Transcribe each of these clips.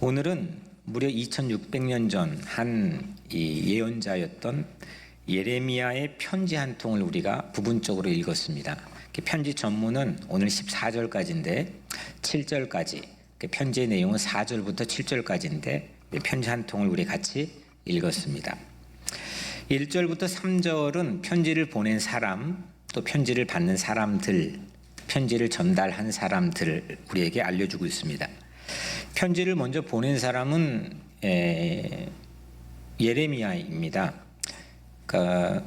오늘은 무려 2600년 전 한 예언자였던 예레미야의 편지 한 통을 우리가 부분적으로 읽었습니다. 편지 전문은 오늘 14절까지인데 7절까지, 편지의 내용은 4절부터 7절까지인데 편지 한 통을 우리 같이 읽었습니다. 1절부터 3절은 편지를 보낸 사람, 또 편지를 받는 사람들, 편지를 전달한 사람들을 우리에게 알려주고 있습니다. 편지를 먼저 보낸 사람은 예레미야입니다. 그러니까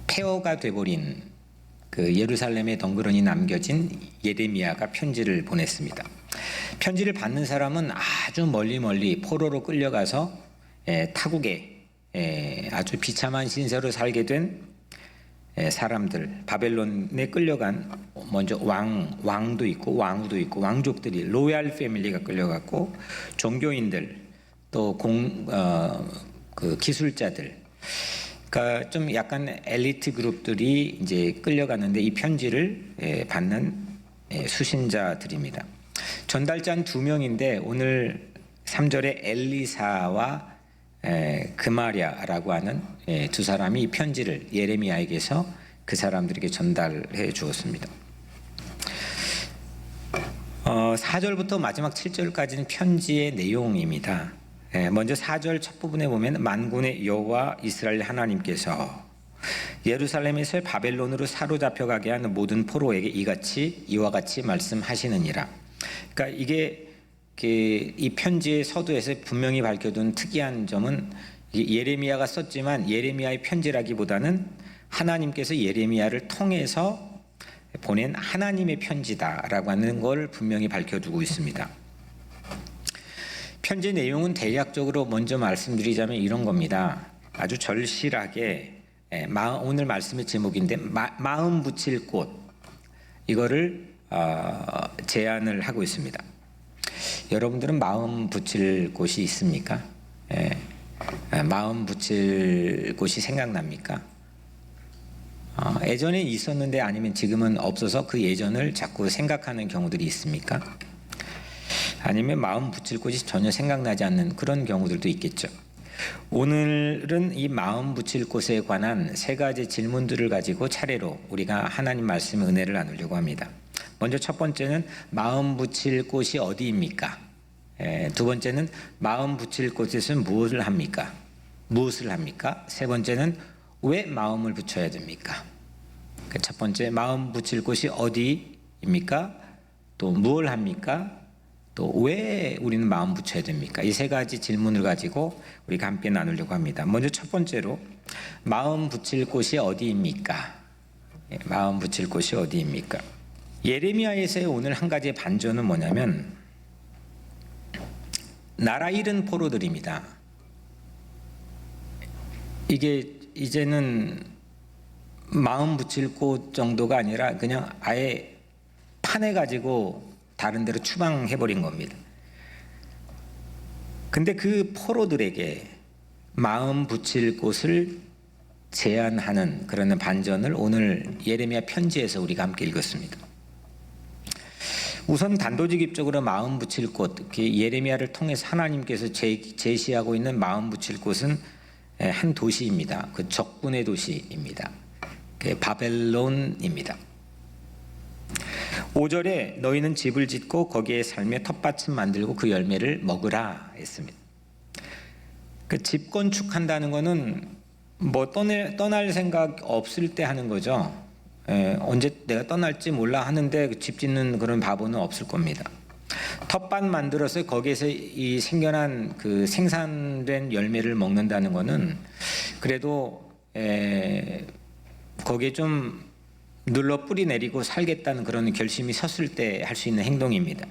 폐허가 돼버린 그 예루살렘에 덩그러니 남겨진 예레미야가 편지를 보냈습니다. 편지를 받는 사람은 아주 멀리 포로로 끌려가서 타국에 아주 비참한 신세로 살게 된 사람들, 바벨론에 끌려간 먼저 왕도 있고 왕후도 있고 왕족들이 로얄 패밀리가 끌려갔고, 종교인들, 또 그 기술자들, 그러니까 좀 약간 엘리트 그룹들이 이제 끌려갔는데 이 편지를 받는 수신자들입니다. 전달자는 2명인데 오늘 3절에 엘리사와 그마랴라고 하는 두 사람이 이 편지를 예레미야에게서 그 사람들에게 전달해 주었습니다. 4절부터 마지막 7절까지는 편지의 내용입니다. 먼저 4절 첫 부분에 보면 만군의 여호와 이스라엘 하나님께서 예루살렘에서 바벨론으로 사로잡혀가게 하는 모든 포로에게 이와 같이 말씀하시느니라. 그러니까 이게 이 편지의 서두에서 분명히 밝혀둔 특이한 점은 예레미야가 썼지만 예레미야의 편지라기보다는 하나님께서 예레미야를 통해서 보낸 하나님의 편지다라고 하는 걸 분명히 밝혀두고 있습니다. 편지의 내용은 대략적으로 먼저 말씀드리자면 이런 겁니다. 아주 절실하게 오늘 말씀의 제목인데 마음 붙일 곳, 이거를 제안을 하고 있습니다. 여러분들은 마음 붙일 곳이 있습니까? 마음 붙일 곳이 생각납니까? 예전에 있었는데 아니면 지금은 없어서 그 예전을 자꾸 생각하는 경우들이 있습니까? 아니면 마음 붙일 곳이 전혀 생각나지 않는 그런 경우들도 있겠죠. 오늘은 이 마음 붙일 곳에 관한 3가지 질문들을 가지고 차례로 우리가 하나님 말씀의 은혜를 나누려고 합니다. 먼저 첫 번째는 마음 붙일 곳이 어디입니까? 두 번째는 마음 붙일 곳에서는 무엇을 합니까? 세 번째는 왜 마음을 붙여야 됩니까? 첫 번째, 마음 붙일 곳이 어디입니까? 또 무엇을 합니까? 또 왜 우리는 마음 붙여야 됩니까? 이 3가지 질문을 가지고 우리가 함께 나누려고 합니다. 먼저 첫 번째로 마음 붙일 곳이 어디입니까? 마음 붙일 곳이 어디입니까? 예레미야에서의 오늘 한 가지의 반전은 뭐냐면 나라 잃은 포로들입니다. 이게 이제는 마음 붙일 곳 정도가 아니라 그냥 아예 파내가지고 다른 데로 추방해버린 겁니다. 근데 그 포로들에게 마음 붙일 곳을 제안하는 그런 반전을 오늘 예레미야 편지에서 우리가 함께 읽었습니다. 우선 단도직입적으로 마음 붙일 곳, 예레미야를 통해서 하나님께서 제시하고 있는 마음 붙일 곳은 한 도시입니다. 그 적군의 도시입니다. 바벨론입니다. 5절에 너희는 집을 짓고 거기에 살며 텃밭을 만들고 그 열매를 먹으라 했습니다. 그 집 건축한다는 것은 뭐 떠날 생각 없을 때 하는 거죠. 언제 내가 떠날지 몰라 하는데 집 짓는 그런 바보는 없을 겁니다. 텃밭 만들어서 거기에서 이 생겨난 그 생산된 열매를 먹는다는 것은 그래도 거기에 좀 눌러 뿌리 내리고 살겠다는 그런 결심이 섰을 때 할 수 있는 행동입니다.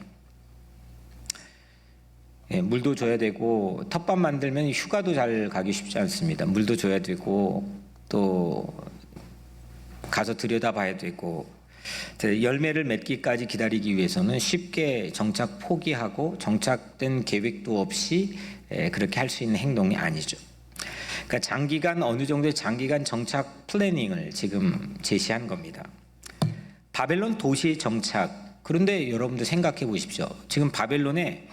물도 줘야 되고, 텃밭 만들면 휴가도 잘 가기 쉽지 않습니다. 물도 줘야 되고, 또 가서 들여다봐야 되고, 열매를 맺기까지 기다리기 위해서는 쉽게 정착 포기하고 정착된 계획도 없이 그렇게 할 수 있는 행동이 아니죠. 그러니까 장기간, 어느 정도의 장기간 정착 플래닝을 지금 제시한 겁니다. 바벨론 도시 정착, 그런데 여러분들 생각해 보십시오. 지금 바벨론에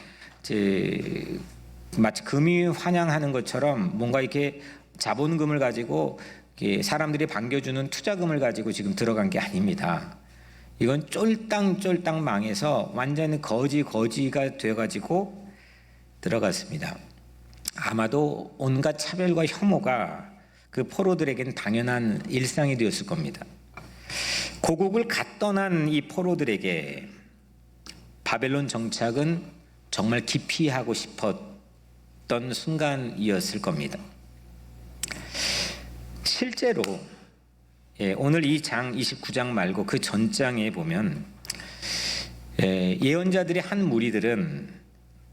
마치 금이 환영하는 것처럼 뭔가 이렇게 자본금을 가지고 사람들이 반겨주는 투자금을 가지고 지금 들어간 게 아닙니다. 이건 쫄땅쫄땅 망해서 완전히 거지가 되어가지고 들어갔습니다. 아마도 온갖 차별과 혐오가 그 포로들에게는 당연한 일상이 되었을 겁니다. 고국을 갓 떠난 이 포로들에게 바벨론 정착은 정말 기피하고 싶었던 순간이었을 겁니다. 실제로 오늘 이 장 29장 말고 그 전장에 보면 예언자들의 한 무리들은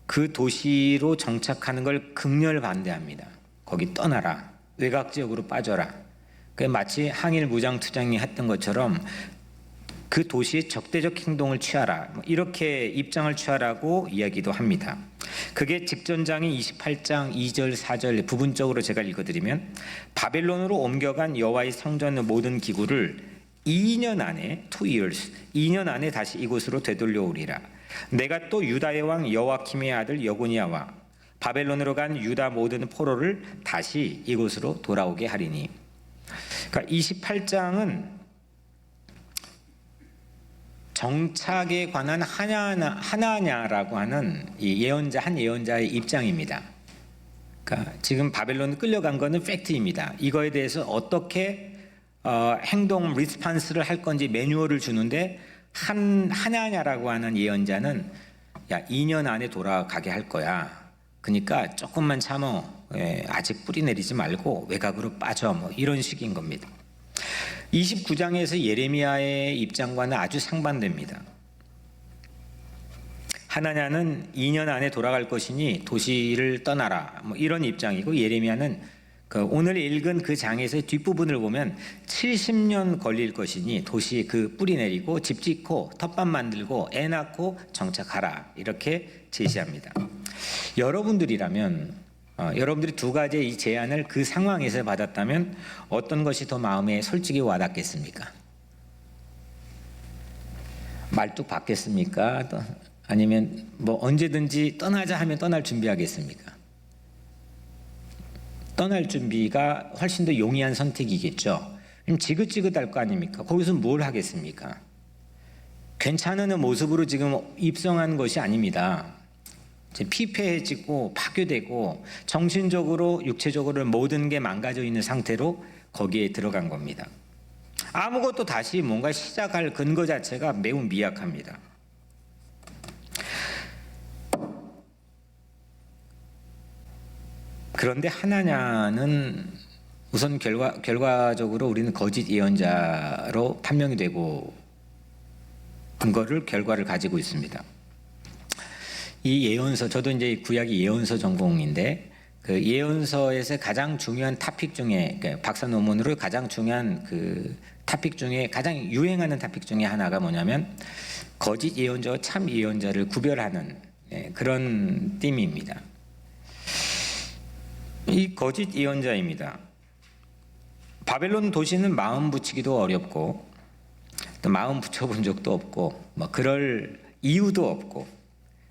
그 도시로 정착하는 걸 극렬 반대합니다. 거기 떠나라. 외곽 지역으로 빠져라. 마치 항일 무장투쟁이 했던 것처럼 그 도시에 적대적 행동을 취하라. 이렇게 입장을 취하라고 이야기도 합니다. 그게 직전장이 28장 2절 4절 부분적으로 제가 읽어드리면 바벨론으로 옮겨간 여호와의 성전의 모든 기구를 2년 안에 2년 안에 다시 이곳으로 되돌려오리라. 내가 또 유다의 왕 여호와킴의 아들 여고니아와 바벨론으로 간 유다 모든 포로를 다시 이곳으로 돌아오게 하리니. 그러니까 28장은 정착에 관한 하나냐라고 하는 이 한 예언자의 입장입니다. 그러니까 지금 바벨론 끌려간 거는 팩트입니다. 이거에 대해서 어떻게 행동 리스판스를 할 건지 매뉴얼을 주는데 하나냐라고 하는 예언자는 2년 안에 돌아가게 할 거야. 그러니까 조금만 참어. 아직 뿌리 내리지 말고 외곽으로 빠져. 이런 식인 겁니다. 29장에서 예레미야의 입장과는 아주 상반됩니다. 하나냐는 2년 안에 돌아갈 것이니 도시를 떠나라. 이런 입장이고 예레미야는 오늘 읽은 그 장에서 뒷부분을 보면 70년 걸릴 것이니 도시에 그 뿌리 내리고 집 짓고 텃밭 만들고 애 낳고 정착하라. 이렇게 제시합니다. 여러분들이라면 여러분들이 두 가지의 이 제안을 그 상황에서 받았다면 어떤 것이 더 마음에 솔직히 와닿겠습니까? 말뚝 받겠습니까? 아니면 언제든지 떠나자 하면 떠날 준비하겠습니까? 떠날 준비가 훨씬 더 용이한 선택이겠죠. 지긋지긋할 거 아닙니까? 거기서 뭘 하겠습니까? 괜찮은 모습으로 지금 입성한 것이 아닙니다. 피폐해지고 파괴되고 정신적으로 육체적으로 모든 게 망가져 있는 상태로 거기에 들어간 겁니다. 아무것도 다시 뭔가 시작할 근거 자체가 매우 미약합니다. 그런데 하나냐는 우선 결과적으로 우리는 거짓 예언자로 판명이 되고 결과를 가지고 있습니다. 이 예언서, 저도 이제 구약이 예언서 전공인데 그 예언서에서 가장 중요한 토픽 중에 박사 논문으로 가장 중요한 그 토픽 중에 가장 유행하는 토픽 중에 하나가 뭐냐면 거짓 예언자와 참 예언자를 구별하는 그런 띠입니다. 이 거짓 예언자입니다. 바벨론 도시는 마음 붙이기도 어렵고 또 마음 붙여본 적도 없고 그럴 이유도 없고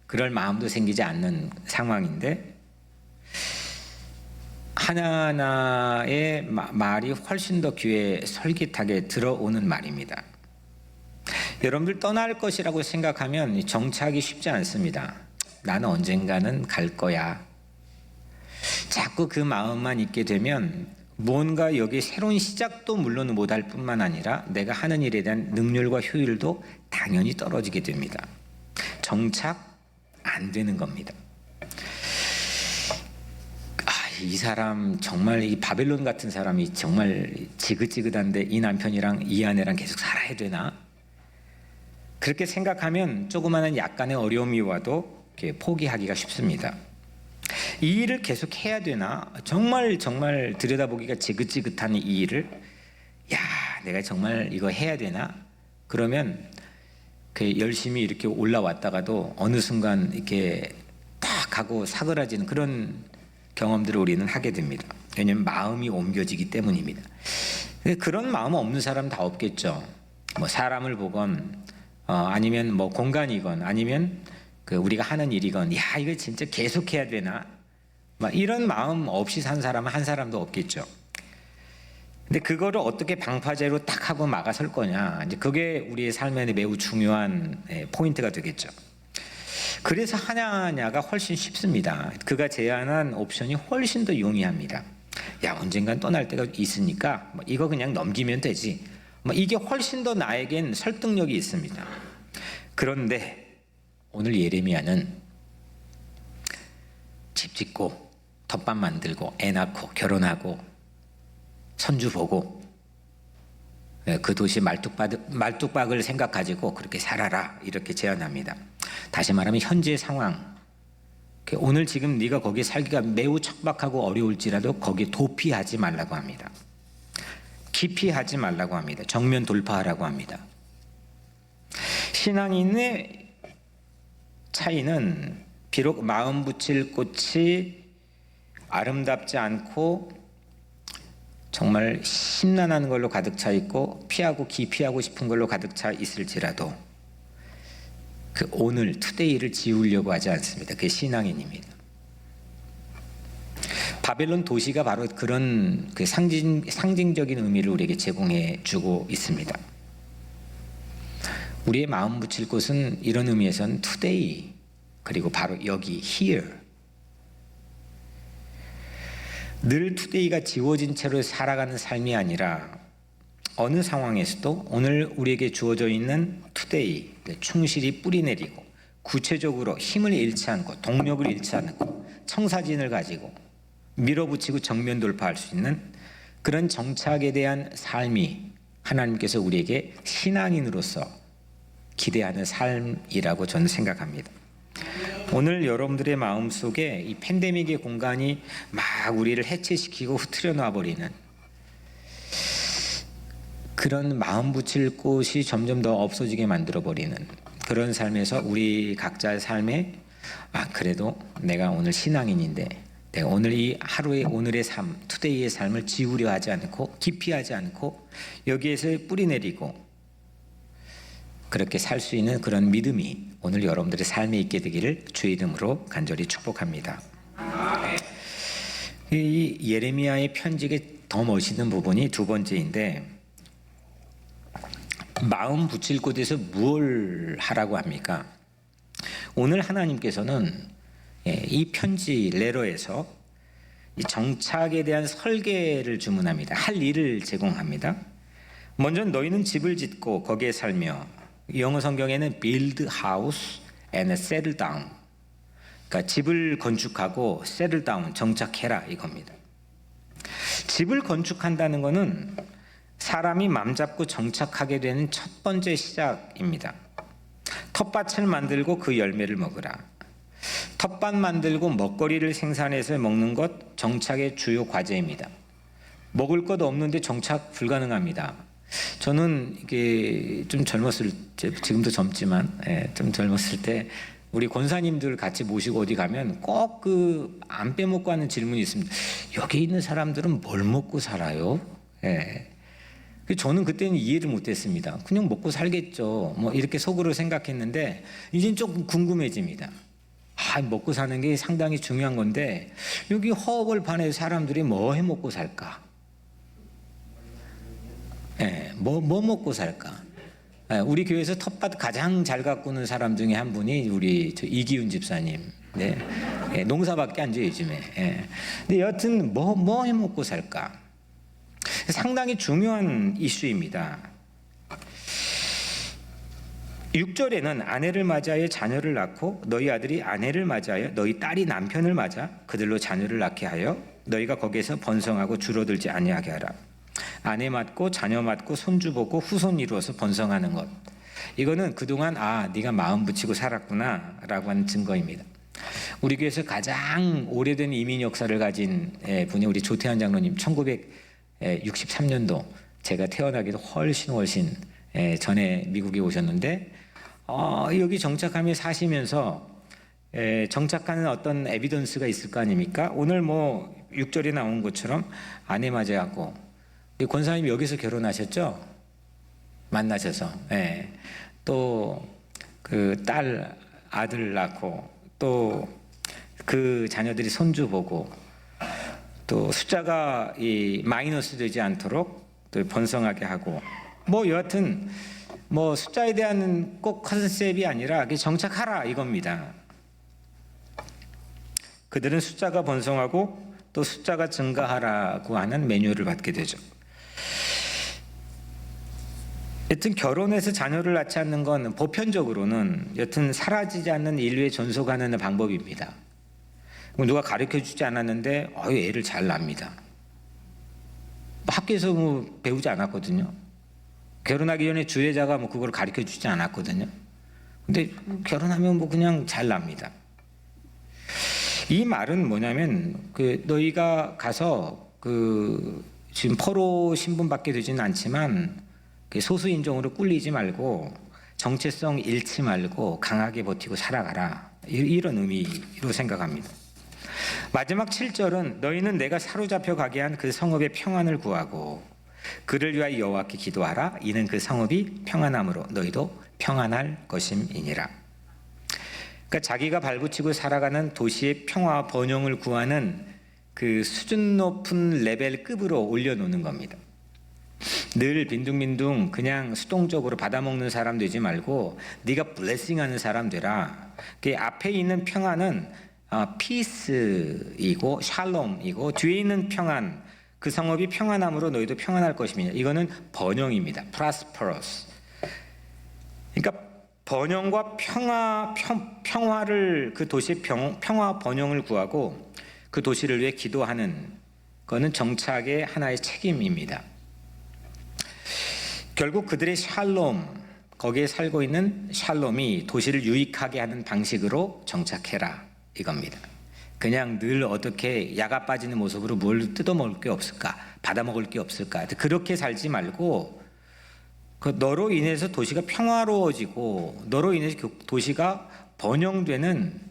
그럴 마음도 생기지 않는 상황인데 하나하나의 말이 훨씬 더 귀에 솔깃하게 들어오는 말입니다. 여러분들 떠날 것이라고 생각하면 정착이 쉽지 않습니다. 나는 언젠가는 갈 거야. 자꾸 그 마음만 있게 되면 뭔가 여기 새로운 시작도 물론 못할 뿐만 아니라 내가 하는 일에 대한 능률과 효율도 당연히 떨어지게 됩니다. 정착 안 되는 겁니다. 이 사람 정말 이 바벨론 같은 사람이 정말 지긋지긋한데 이 남편이랑 이 아내랑 계속 살아야 되나? 그렇게 생각하면 조그마한 약간의 어려움이 와도 이렇게 포기하기가 쉽습니다. 이 일을 계속 해야 되나? 정말 들여다보기가 지긋지긋한 이 일을 내가 정말 이거 해야 되나? 그러면 열심히 이렇게 올라왔다가도 어느 순간 이렇게 딱 하고 사그라지는 그런 경험들을 우리는 하게 됩니다. 왜냐하면 마음이 옮겨지기 때문입니다. 그런 마음 없는 사람 다 없겠죠. 사람을 보건 아니면 공간이건 아니면 그 우리가 하는 일이건 야 이거 진짜 계속해야 되나 막 이런 마음 없이 산 사람은 한 사람도 없겠죠. 근데 그거를 어떻게 방파제로 딱 하고 막아설 거냐, 이제 그게 우리의 삶에 매우 중요한 포인트가 되겠죠. 그래서 하냐냐가 훨씬 쉽습니다. 그가 제안한 옵션이 훨씬 더 용이합니다. 야 언젠간 떠날 때가 있으니까 뭐 이거 그냥 넘기면 되지. 뭐 이게 훨씬 더 나에겐 설득력이 있습니다. 그런데 오늘 예레미야는 집 짓고 덮밥 만들고 애 낳고 결혼하고 손주 보고 그 도시 말뚝박을 생각 가지고 그렇게 살아라 이렇게 제안합니다. 다시 말하면 현재 상황, 오늘 지금 네가 거기에 살기가 매우 척박하고 어려울지라도 거기에 도피하지 말라고 합니다. 기피하지 말라고 합니다. 정면 돌파하라고 합니다. 신앙인의 차이는 비록 마음 붙일 꽃이 아름답지 않고 정말 심란한 걸로 가득 차 있고 피하고 기피하고 싶은 걸로 가득 차 있을지라도 그 오늘 투데이를 지우려고 하지 않습니다. 그게 신앙인입니다. 바벨론 도시가 바로 그런 그 상징적인 의미를 우리에게 제공해 주고 있습니다. 우리의 마음 붙일 곳은 이런 의미에서는 투데이, 그리고 바로 여기 here. 늘 투데이가 지워진 채로 살아가는 삶이 아니라 어느 상황에서도 오늘 우리에게 주어져 있는 투데이 충실히 뿌리내리고 구체적으로 힘을 잃지 않고 동력을 잃지 않고 청사진을 가지고 밀어붙이고 정면 돌파할 수 있는 그런 정착에 대한 삶이 하나님께서 우리에게 신앙인으로서 기대하는 삶이라고 저는 생각합니다. 오늘 여러분들의 마음속에 이 팬데믹의 공간이 막 우리를 해체시키고 흐트려 놔버리는 그런 마음 붙일 곳이 점점 더 없어지게 만들어버리는 그런 삶에서 우리 각자의 삶에 그래도 내가 오늘 신앙인인데 내가 오늘 이 하루의 오늘의 삶, 투데이의 삶을 지우려 하지 않고 기피하지 않고 여기에서 뿌리내리고 그렇게 살 수 있는 그런 믿음이 오늘 여러분들의 삶에 있게 되기를 주의 이름으로 간절히 축복합니다. 이 예레미야의 편지의 더 멋있는 부분이 두 번째인데, 마음 붙일 곳에서 뭘 하라고 합니까? 오늘 하나님께서는 이 편지 레러에서 이 정착에 대한 설계를 주문합니다. 할 일을 제공합니다. 먼저 너희는 집을 짓고 거기에 살며, 영어 성경에는 build house and settle down, 그러니까 집을 건축하고 settle down, 정착해라 이겁니다. 집을 건축한다는 것은 사람이 맘 잡고 정착하게 되는 첫 번째 시작입니다. 텃밭을 만들고 그 열매를 먹으라. 텃밭 만들고 먹거리를 생산해서 먹는 것 정착의 주요 과제입니다. 먹을 것 없는데 정착 불가능합니다. 저는 이게 좀 젊었을 때, 지금도 젊지만 좀 젊었을 때 우리 권사님들 같이 모시고 어디 가면 꼭 그 안 빼먹고 하는 질문이 있습니다. 여기 있는 사람들은 뭘 먹고 살아요? 저는 그때는 이해를 못했습니다. 그냥 먹고 살겠죠. 뭐 이렇게 속으로 생각했는데 이제는 조금 궁금해집니다. 먹고 사는 게 상당히 중요한 건데 여기 허벌판에 사람들이 뭐 해 먹고 살까? 뭐 먹고 살까? 우리 교회에서 텃밭 가장 잘 가꾸는 사람 중에 한 분이 우리 이기훈 집사님. 농사밖에 안 져요 요즘에. 근데 여튼 뭐 해 먹고 살까? 상당히 중요한 이슈입니다. 6절에는 아내를 맞이하여 자녀를 낳고 너희 아들이 아내를 맞이하여 너희 딸이 남편을 맞아 그들로 자녀를 낳게 하여 너희가 거기에서 번성하고 줄어들지 아니하게 하라. 아내 맞고 자녀 맞고 손주 보고 후손 이루어서 번성하는 것, 이거는 그동안 네가 마음 붙이고 살았구나 라고 하는 증거입니다. 우리 교회에서 가장 오래된 이민 역사를 가진 분이 우리 조태환 장로님, 1963년도 제가 태어나기도 훨씬 전에 미국에 오셨는데 여기 정착하며 사시면서 정착하는 어떤 에비던스가 있을 거 아닙니까? 오늘 뭐 6절에 나온 것처럼 아내 맞이하고, 권사님 여기서 결혼하셨죠? 만나셔서. 또 그 딸 아들 낳고 또 그 자녀들이 손주 보고 또 숫자가 이 마이너스 되지 않도록 또 번성하게 하고 뭐 여하튼 뭐 숫자에 대한 꼭 컨셉이 아니라 정착하라 이겁니다. 그들은 숫자가 번성하고 또 숫자가 증가하라고 하는 매뉴얼을 받게 되죠. 여튼 결혼해서 자녀를 낳지 않는 건 보편적으로는 여튼 사라지지 않는 인류의 존속하는 방법입니다. 누가 가르쳐주지 않았는데 애를 잘 낳습니다. 학교에서 뭐 배우지 않았거든요. 결혼하기 전에 주례자가 뭐 그걸 가르쳐주지 않았거든요. 근데 결혼하면 뭐 그냥 잘 납니다. 이 말은 뭐냐면 너희가 가서 지금 포로 신분받게 되지는 않지만 소수 인종으로 꿀리지 말고 정체성 잃지 말고 강하게 버티고 살아가라, 이런 의미로 생각합니다. 마지막 7절은 너희는 내가 사로잡혀 가게 한 그 성읍의 평안을 구하고 그를 위하여 여호와께 기도하라. 이는 그 성읍이 평안함으로 너희도 평안할 것임이니라. 그러니까 자기가 발붙이고 살아가는 도시의 평화 번영을 구하는 그 수준 높은 레벨급으로 올려놓는 겁니다. 늘 빈둥빈둥 그냥 수동적으로 받아먹는 사람 되지 말고 네가 블레싱하는 사람 되라. 그 앞에 있는 평안은 피스이고 샬롬이고 뒤에 있는 평안, 그 성읍이 평안함으로 너희도 평안할 것이며, 이거는 번영입니다. prosperous. 그러니까 번영과 평화를 그 도시의 평화 번영을 구하고 그 도시를 위해 기도하는 거는 정착의 하나의 책임입니다. 결국 그들의 샬롬, 거기에 살고 있는 샬롬이 도시를 유익하게 하는 방식으로 정착해라 이겁니다. 그냥 늘 어떻게 야가 빠지는 모습으로 뭘 뜯어먹을 게 없을까, 받아먹을 게 없을까, 그렇게 살지 말고 너로 인해서 도시가 평화로워지고 너로 인해서 도시가 번영되는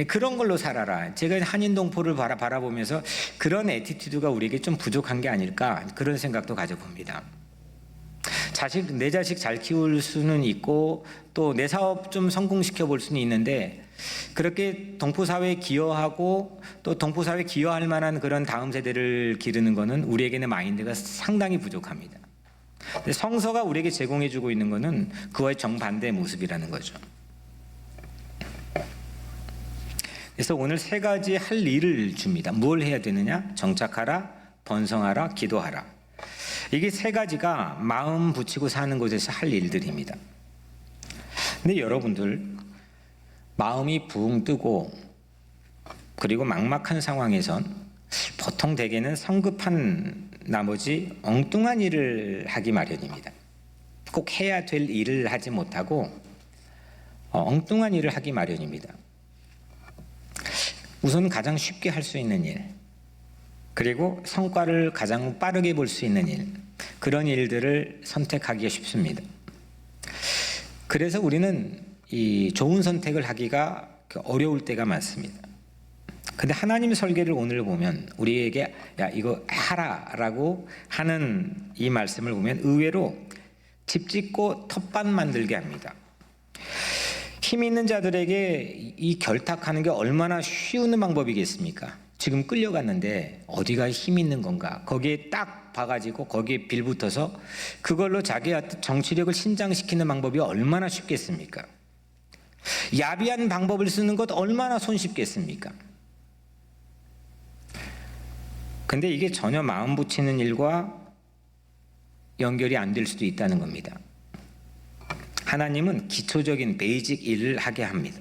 그런 걸로 살아라. 제가 한인동포를 바라보면서 그런 애티튜드가 우리에게 좀 부족한 게 아닐까, 그런 생각도 가져봅니다. 내 자식 잘 키울 수는 있고 또 내 사업 좀 성공시켜 볼 수는 있는데, 그렇게 동포사회에 기여하고 또 동포사회에 기여할 만한 그런 다음 세대를 기르는 것은 우리에게는 마인드가 상당히 부족합니다. 근데 성서가 우리에게 제공해주고 있는 것은 그와의 정반대의 모습이라는 거죠. 그래서 오늘 세 가지 할 일을 줍니다. 뭘 해야 되느냐? 정착하라, 번성하라, 기도하라. 이게 세 가지가 마음 붙이고 사는 곳에서 할 일들입니다. 근데 여러분들 마음이 붕 뜨고 그리고 막막한 상황에선 보통 대개는 성급한 나머지 엉뚱한 일을 하기 마련입니다. 꼭 해야 될 일을 하지 못하고 엉뚱한 일을 하기 마련입니다. 우선 가장 쉽게 할 수 있는 일, 그리고 성과를 가장 빠르게 볼 수 있는 일, 그런 일들을 선택하기가 쉽습니다. 그래서 우리는 이 좋은 선택을 하기가 어려울 때가 많습니다. 근데 하나님의 설계를 오늘 보면 우리에게 야 이거 하라라고 하는 이 말씀을 보면 의외로 집 짓고 텃밭 만들게 합니다. 힘 있는 자들에게 이 결탁하는 게 얼마나 쉬운 방법이겠습니까? 지금 끌려갔는데 어디가 힘 있는 건가? 거기에 딱 봐가지고 거기에 빌붙어서 그걸로 자기한테 정치력을 신장시키는 방법이 얼마나 쉽겠습니까? 야비한 방법을 쓰는 것 얼마나 손쉽겠습니까? 근데 이게 전혀 마음 붙이는 일과 연결이 안 될 수도 있다는 겁니다. 하나님은 기초적인 베이직 일을 하게 합니다.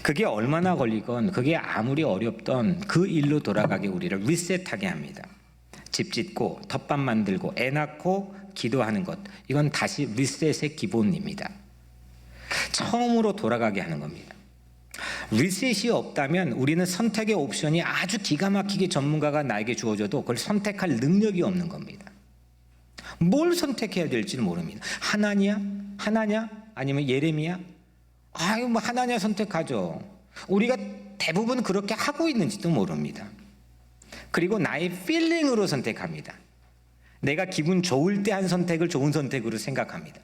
그게 얼마나 걸리건 그게 아무리 어렵던 그 일로 돌아가게 우리를 리셋하게 합니다. 집 짓고 텃밭 만들고 애 낳고 기도하는 것, 이건 다시 리셋의 기본입니다. 처음으로 돌아가게 하는 겁니다. 리셋이 없다면 우리는 선택의 옵션이 아주 기가 막히게 전문가가 나에게 주어져도 그걸 선택할 능력이 없는 겁니다. 뭘 선택해야 될지를 모릅니다. 하나냐? 아니면 예레미야? 뭐 하나냐 선택하죠. 우리가 대부분 그렇게 하고 있는지도 모릅니다. 그리고 나의 필링으로 선택합니다. 내가 기분 좋을 때 한 선택을 좋은 선택으로 생각합니다.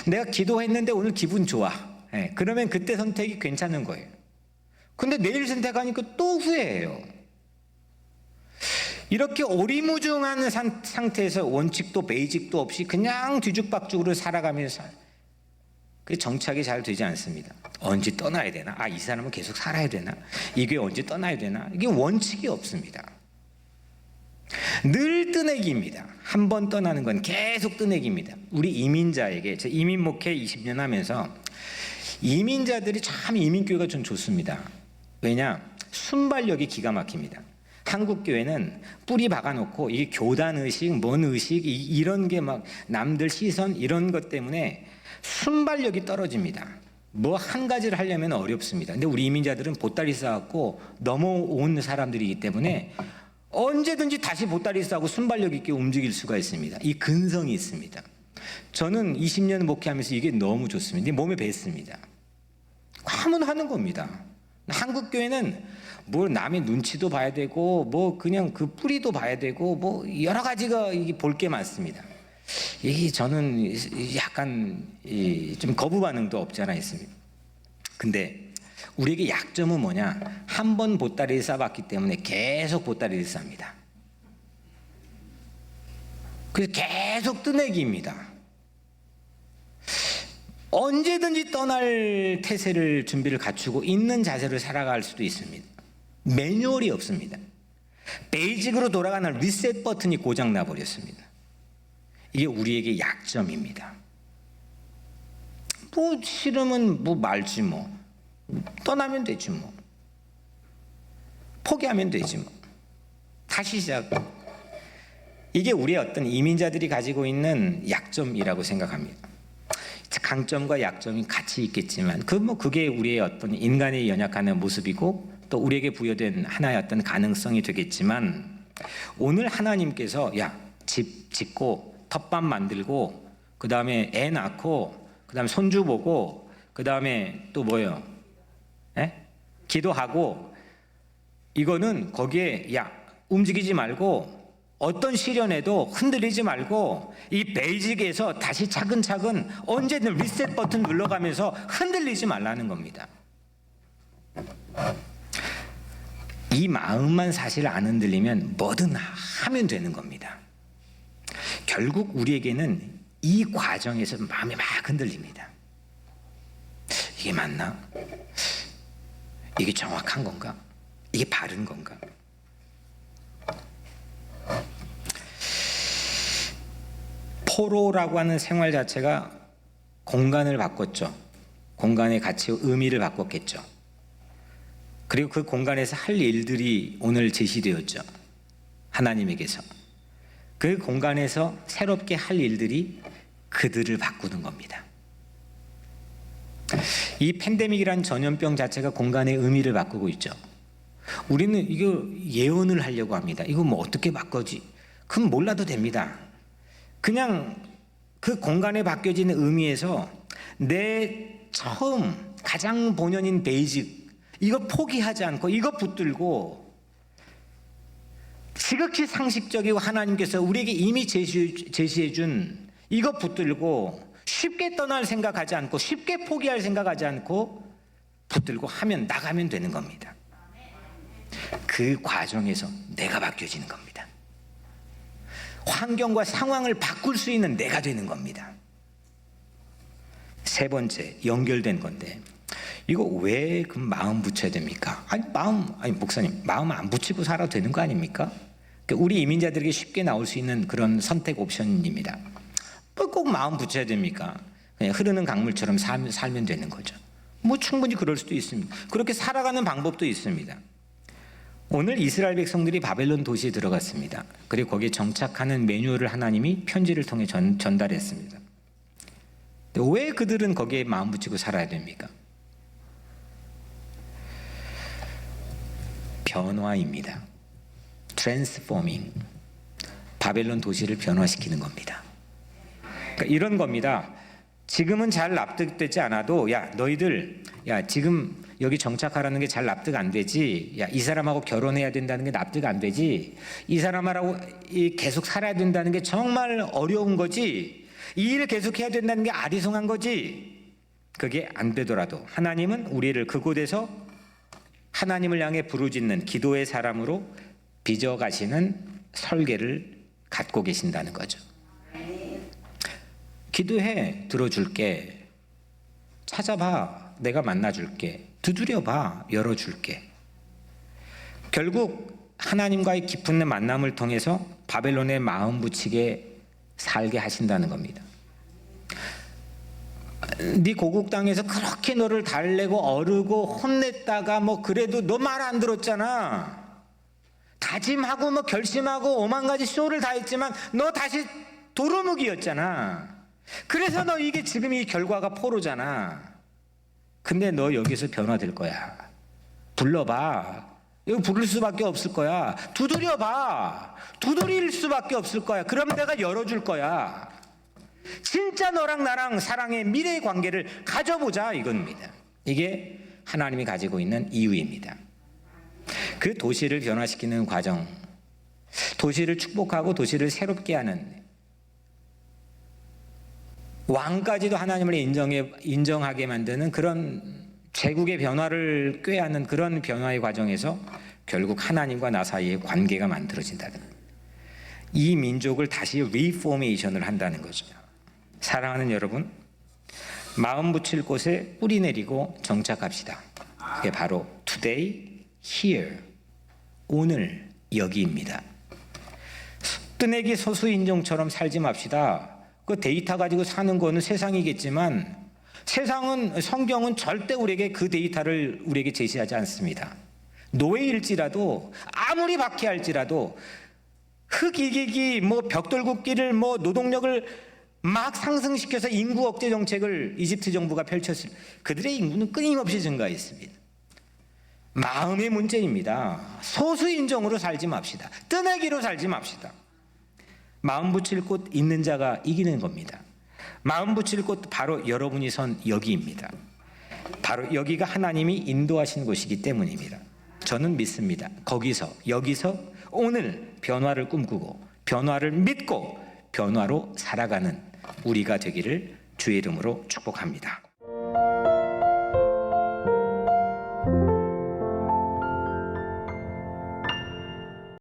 내가 기도했는데 오늘 기분 좋아. 예, 그러면 그때 선택이 괜찮은 거예요. 근데 내일 선택하니까 또 후회해요. 이렇게 오리무중한 상태에서 원칙도 베이직도 없이 그냥 뒤죽박죽으로 살아가면서 그 정착이 잘 되지 않습니다. 언제 떠나야 되나? 이 사람은 계속 살아야 되나? 이게 언제 떠나야 되나? 이게 원칙이 없습니다. 늘 뜨내기입니다. 한 번 떠나는 건 계속 뜨내기입니다. 우리 이민자에게, 제 이민 목회 20년 하면서 이민자들이 참 이민교회가 좀 좋습니다. 왜냐? 순발력이 기가 막힙니다. 한국 교회는 뿌리 박아놓고 이 교단 의식, 뭔 의식 이런 게 막 남들 시선 이런 것 때문에 순발력이 떨어집니다. 뭐 한 가지를 하려면 어렵습니다. 근데 우리 이민자들은 보따리 싸갖고 넘어온 사람들이기 때문에 언제든지 다시 보따리 싸고 순발력 있게 움직일 수가 있습니다. 이 근성이 있습니다. 저는 20년 목회하면서 이게 너무 좋습니다. 몸에 뱄습니다. 하면 하는 겁니다. 한국 교회는 뭐 남의 눈치도 봐야 되고 뭐 그냥 그 뿌리도 봐야 되고 뭐 여러 가지가 볼 게 많습니다. 이 저는 약간 좀 거부 반응도 없지 않아 있습니다. 근데 우리에게 약점은 뭐냐? 한 번 보따리를 싸봤기 때문에 계속 보따리를 쌉니다. 그래서 계속 뜨내기입니다. 언제든지 떠날 태세를 준비를 갖추고 있는 자세로 살아갈 수도 있습니다. 매뉴얼이 없습니다. 베이직으로 돌아가는 리셋 버튼이 고장 나버렸습니다. 이게 우리에게 약점입니다. 뭐 싫으면 뭐 말지 뭐. 떠나면 되지 뭐. 포기하면 되지 뭐. 다시 시작. 이게 우리의 어떤 이민자들이 가지고 있는 약점이라고 생각합니다. 강점과 약점이 같이 있겠지만 그게 우리의 어떤 인간의 연약한 모습이고 또 우리에게 부여된 하나의 어떤 가능성이 되겠지만 오늘 하나님께서 집 짓고 텃밭 만들고 그 다음에 애 낳고 그 다음에 손주 보고 그 다음에 또 뭐예요? 기도하고 이거는 거기에 움직이지 말고 어떤 시련에도 흔들리지 말고 이 베이직에서 다시 차근차근 언제든 리셋 버튼 눌러가면서 흔들리지 말라는 겁니다. 이 마음만 사실 안 흔들리면 뭐든 하면 되는 겁니다. 결국 우리에게는 이 과정에서 마음이 막 흔들립니다. 이게 맞나? 이게 정확한 건가? 이게 바른 건가? 포로라고 하는 생활 자체가 공간을 바꿨죠. 공간의 가치, 의미를 바꿨겠죠. 그리고 그 공간에서 할 일들이 오늘 제시되었죠. 하나님에게서. 그 공간에서 새롭게 할 일들이 그들을 바꾸는 겁니다. 이 팬데믹이란 전염병 자체가 공간의 의미를 바꾸고 있죠. 우리는 이거 예언을 하려고 합니다. 이거 뭐 어떻게 바꿔지? 그럼 몰라도 됩니다. 그냥 그 공간에 바뀌어지는 의미에서 내 처음 가장 본연인 베이직 이거 포기하지 않고 이거 붙들고 지극히 상식적이고 하나님께서 우리에게 이미 제시해 준 이거 붙들고 쉽게 떠날 생각하지 않고 쉽게 포기할 생각하지 않고 붙들고 하면 나가면 되는 겁니다. 그 과정에서 내가 바뀌어지는 겁니다. 환경과 상황을 바꿀 수 있는 내가 되는 겁니다. 세 번째 연결된 건데 이거 왜 그 마음 붙여야 됩니까? 목사님 마음 안 붙이고 살아도 되는 거 아닙니까? 우리 이민자들에게 쉽게 나올 수 있는 그런 선택 옵션입니다. 꼭 마음 붙여야 됩니까? 그냥 흐르는 강물처럼 살면 되는 거죠. 뭐 충분히 그럴 수도 있습니다. 그렇게 살아가는 방법도 있습니다. 오늘 이스라엘 백성들이 바벨론 도시에 들어갔습니다. 그리고 거기에 정착하는 매뉴얼을 하나님이 편지를 통해 전달했습니다. 왜 그들은 거기에 마음 붙이고 살아야 됩니까? 변화입니다. 트랜스포밍. 바벨론 도시를 변화시키는 겁니다. 그러니까 이런 겁니다. 지금은 잘 납득되지 않아도 너희들 지금 여기 정착하라는 게 잘 납득 안 되지. 이 사람하고 결혼해야 된다는 게 납득 안 되지. 이 사람하고 계속 살아야 된다는 게 정말 어려운 거지. 이 일을 계속 해야 된다는 게 아리송한 거지. 그게 안 되더라도 하나님은 우리를 그곳에서 하나님을 향해 부르짖는 기도의 사람으로 빚어가시는 설계를 갖고 계신다는 거죠. 기도해, 들어줄게. 찾아봐, 내가 만나줄게. 두드려봐, 열어줄게. 결국 하나님과의 깊은 만남을 통해서 바벨론에 마음 붙이게 살게 하신다는 겁니다. 네 고국 땅에서 그렇게 너를 달래고 어르고 혼냈다가 뭐 그래도 너 말 안 들었잖아. 다짐하고 뭐 결심하고 오만 가지 쇼를 다 했지만 너 다시 도루묵이었잖아. 그래서 너 이게 지금 이 결과가 포로잖아. 근데 너 여기서 변화될 거야. 불러봐. 여기 부를 수밖에 없을 거야. 두드려봐. 두드릴 수밖에 없을 거야. 그럼 내가 열어줄 거야. 진짜 너랑 나랑 사랑의 미래의 관계를 가져보자 이겁니다. 이게 하나님이 가지고 있는 이유입니다. 그 도시를 변화시키는 과정, 도시를 축복하고 도시를 새롭게 하는, 왕까지도 하나님을 인정하게 만드는 그런 제국의 변화를 꾀하는 그런 변화의 과정에서 결국 하나님과 나 사이의 관계가 만들어진다는, 이 민족을 다시 리포메이션을 한다는 거죠. 사랑하는 여러분, 마음 붙일 곳에 뿌리 내리고 정착합시다. 그게 바로 today, here, 오늘 여기입니다. 뜨내기 소수인종처럼 살지 맙시다. 그 데이터 가지고 사는 거는 세상이겠지만 세상은, 성경은 절대 우리에게 그 데이터를 우리에게 제시하지 않습니다. 노예일지라도, 아무리 박해할지라도, 흑이기기, 뭐 벽돌 굽기를, 뭐 노동력을 막 상승시켜서 인구 억제 정책을 이집트 정부가 펼쳤을, 그들의 인구는 끊임없이 증가했습니다. 마음의 문제입니다. 소수인종으로 살지 맙시다. 뜨내기로 살지 맙시다. 마음 붙일 곳 있는 자가 이기는 겁니다. 마음 붙일 곳 바로 여러분이 선 여기입니다. 바로 여기가 하나님이 인도하신 곳이기 때문입니다. 저는 믿습니다. 거기서, 여기서 오늘 변화를 꿈꾸고 변화를 믿고 변화로 살아가는 우리가 되기를 주의 이름으로 축복합니다.